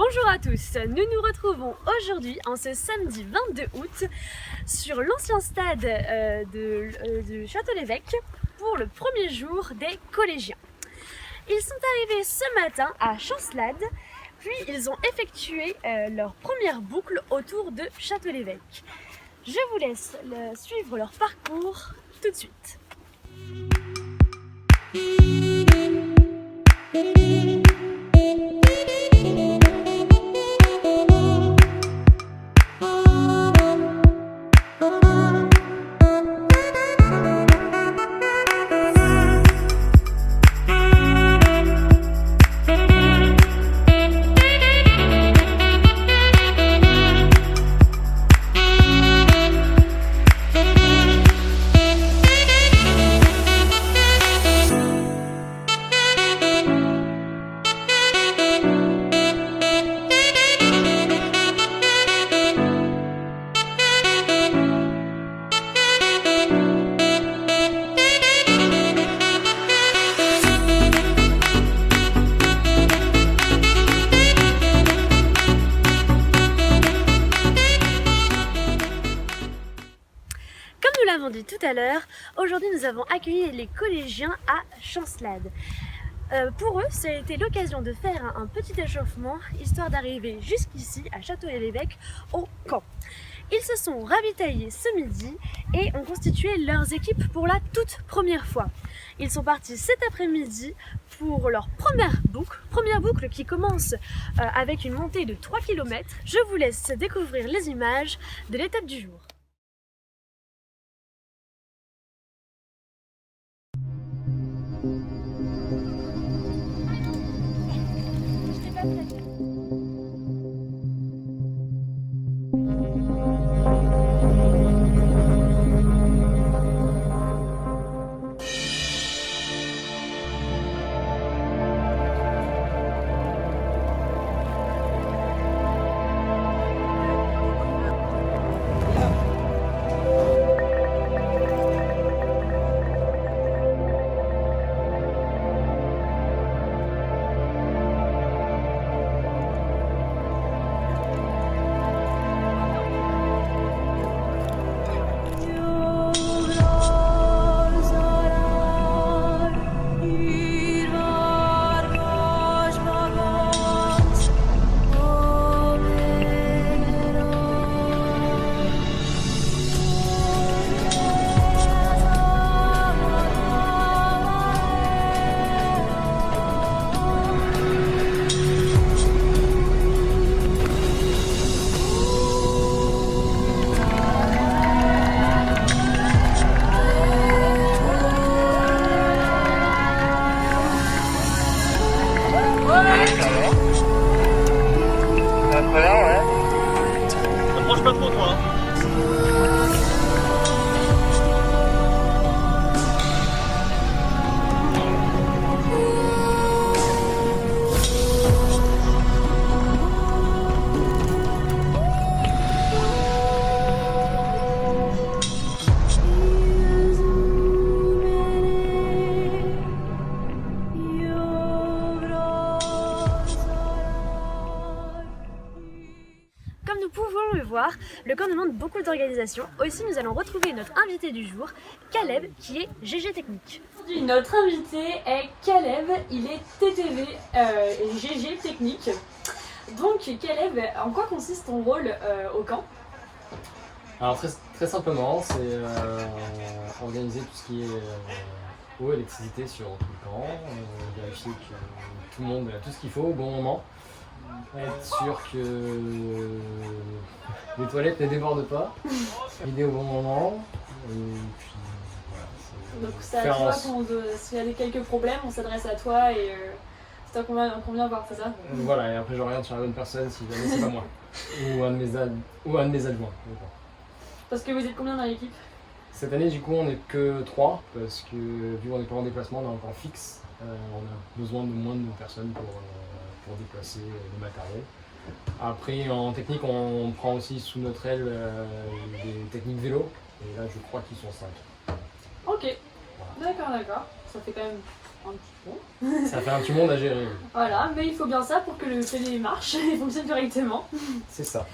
Bonjour à tous, nous nous retrouvons aujourd'hui en ce samedi 22 août sur l'ancien stade de Château-l'Évêque pour le premier jour des collégiens. Ils sont arrivés ce matin à Chancelade, puis ils ont effectué leur première boucle autour de Château-l'Évêque. Je vous laisse suivre leur parcours tout de suite. Comme nous l'avons dit tout à l'heure, aujourd'hui nous avons accueilli les collégiens à Chancelade. Pour eux, ça a été l'occasion de faire un petit échauffement, histoire d'arriver jusqu'ici à Château-l'Évêque au camp. Ils se sont ravitaillés ce midi et ont constitué leurs équipes pour la toute première fois. Ils sont partis cet après-midi pour leur première boucle qui commence avec une montée de 3 km. Je vous laisse découvrir les images de l'étape du jour. T'approches pas trop toi hein. Comme nous pouvons le voir, le camp demande beaucoup d'organisation. Aussi, nous allons retrouver notre invité du jour, Caleb, qui est GG Technique. Notre invité est Caleb, il est TTV et GG Technique. Donc Caleb, en quoi consiste ton rôle au camp? Alors très simplement, c'est organiser tout ce qui est eau, électricité sur tout le camp, vérifier que tout le monde a tout ce qu'il faut au bon moment, être sûr que les toilettes ne débordent pas, vider au bon moment, et puis voilà. Donc c'est à toi s'il y a quelques problèmes, on s'adresse à toi et c'est toi qu'on vient voir, c'est ça? Voilà, et après j'oriente sur la bonne personne si jamais c'est pas moi, ou un de mes adjoints. Parce que vous êtes combien dans l'équipe? Cette année, du coup, on n'est que 3 parce que vu qu'on n'est pas en déplacement, on est encore fixe. On a besoin de moins de personnes pour déplacer le matériel. Après, en technique, on prend aussi sous notre aile des techniques vélo. Et là, je crois qu'ils sont 5. Ok, voilà. D'accord. Ça fait quand même un petit monde. Ça fait un petit monde à gérer. Voilà, mais il faut bien ça pour que le Pélé marche et fonctionne correctement. C'est ça.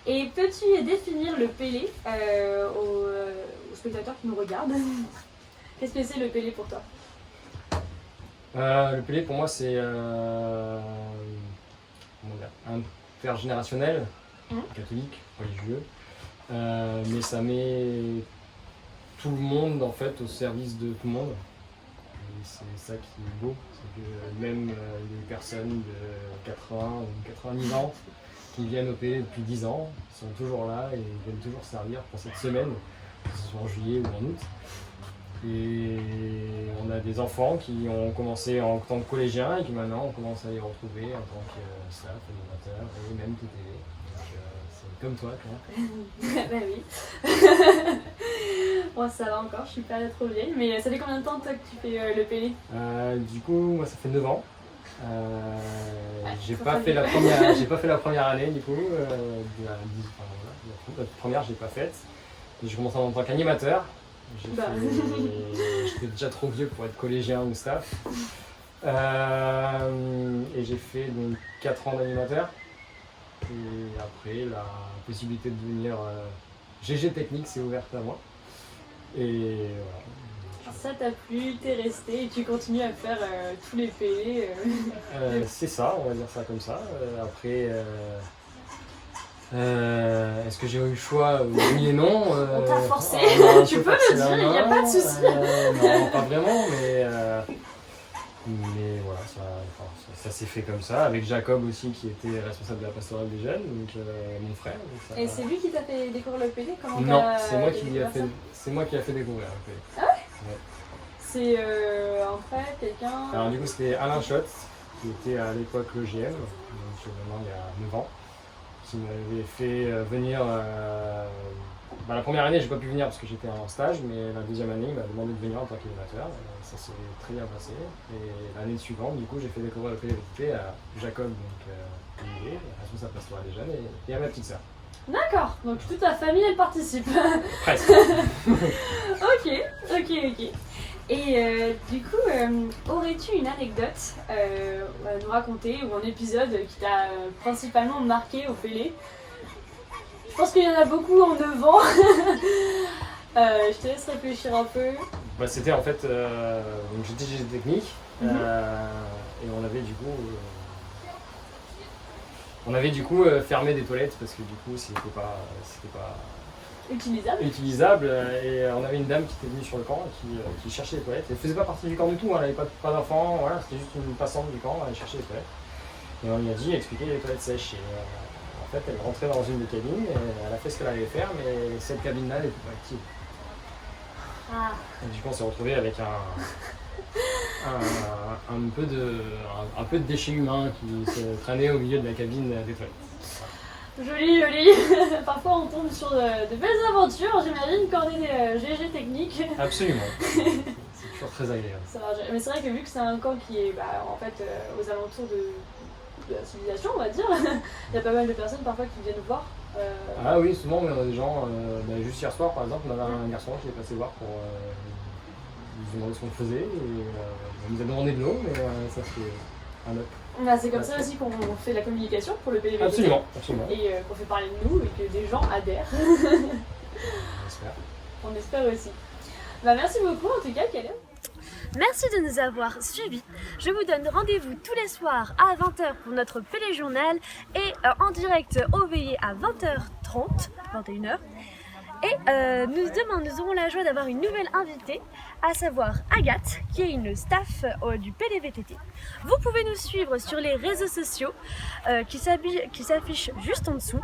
Et peux-tu définir le Pélé aux spectateurs qui nous regardent? Qu'est-ce que c'est le Pélé pour toi? Le Pélé pour moi c'est intergénérationnel, catholique, religieux, mais ça met tout le monde en fait au service de tout le monde. Et c'est ça qui est beau, c'est que même les personnes de 80 ou 90 ans qui viennent au Pélé depuis 10 ans sont toujours là et viennent toujours servir pour cette semaine, que ce soit en juillet ou en août. Et on a des enfants qui ont commencé en tant que collégiens et qui maintenant on commence à les retrouver en tant que staff, animateurs et même TTV. Donc c'est comme toi, Bah oui. Bon, ça va encore, je suis pas trop vieille, mais ça fait combien de temps toi que tu fais le Pélé? Du coup, moi ça fait 9 ans. J'ai pas fait la première année du coup. La première j'ai pas faite. J'ai commencé en tant qu'animateur. J'étais déjà trop vieux pour être collégien ou staff. Et j'ai fait donc 4 ans d'animateur. Et après, la possibilité de devenir GG technique s'est ouverte à moi. Et voilà. Ça t'a plu, t'es resté et tu continues à faire tous les Pélés. C'est ça, on va dire ça comme ça. Après. Est-ce que j'ai eu le choix? Oui et non. On t'a forcé, tu peux le dire, il n'y a pas de souci. Non, pas vraiment, mais voilà, ça s'est fait comme ça, avec Jacob aussi qui était responsable de la pastorale des jeunes, donc mon frère. Donc ça... Et c'est lui qui t'a fait découvrir le Pélé? Non, c'est moi qui a fait découvrir le Pélé. Ah ouais, C'est un frère, quelqu'un? Alors du coup c'était Alain Schott, qui était à l'époque le GM, donc maintenant il y a 9 ans. Qui m'avait fait venir. La première année, j'ai pas pu venir parce que j'étais en stage, mais la deuxième année, il m'a demandé de venir en tant qu'animateur. Ça s'est très bien passé. Et l'année suivante, du coup, j'ai fait découvrir le PVT à Jacob, donc Olivier, responsable pastoral des jeunes, et à ma petite sœur. D'accord, donc toute ta famille elle participe. Presque. Ok. Et du coup, aurais-tu une anecdote à nous raconter ou un épisode qui t'a principalement marqué au Pélé? Je pense qu'il y en a beaucoup en 9 ans. Je te laisse réfléchir un peu. C'était en fait, donc j'étais GG technique et on avait du coup fermé des toilettes parce que du coup c'était pas utilisable et on avait une dame qui était venue sur le camp qui cherchait les toilettes. Elle faisait pas partie du camp du tout, elle n'avait pas d'enfant, voilà, c'était juste une passante du camp, elle cherchait les toilettes. Et on lui a dit expliquer les toilettes sèches. Et, en fait, elle rentrait dans une des cabines, et elle a fait ce qu'elle allait faire, mais cette cabine-là, elle n'était pas active. Et du coup, on s'est retrouvé avec un peu de déchets humains qui se traînaient au milieu de la cabine des toilettes. Joli. Parfois on tombe sur de belles aventures, j'imagine, quand on est des GG techniques. Absolument. C'est toujours très agréable. Mais c'est vrai que vu que c'est un camp qui est en fait aux alentours de la civilisation, on va dire, il y a pas mal de personnes parfois qui viennent voir. Ah oui, souvent, mais on a des gens, juste hier soir par exemple, on avait un garçon qui est passé voir pour nous demander ce qu'on faisait, et on nous a demandé de l'eau, mais ça c'est un autre. C'est comme ça aussi qu'on fait la communication pour le PVT. Absolument. Et qu'on fait parler de nous et que des gens adhèrent. On espère. On espère aussi. Merci beaucoup en tout cas, Caleb. Merci de nous avoir suivis. Je vous donne rendez-vous tous les soirs à 20h pour notre Pélé Journal et en direct au veillé à 20h30, 21h. Et nous aurons la joie d'avoir une nouvelle invitée, à savoir Agathe, qui est une staff du PDVTT. Vous pouvez nous suivre sur les réseaux sociaux qui s'affichent juste en dessous.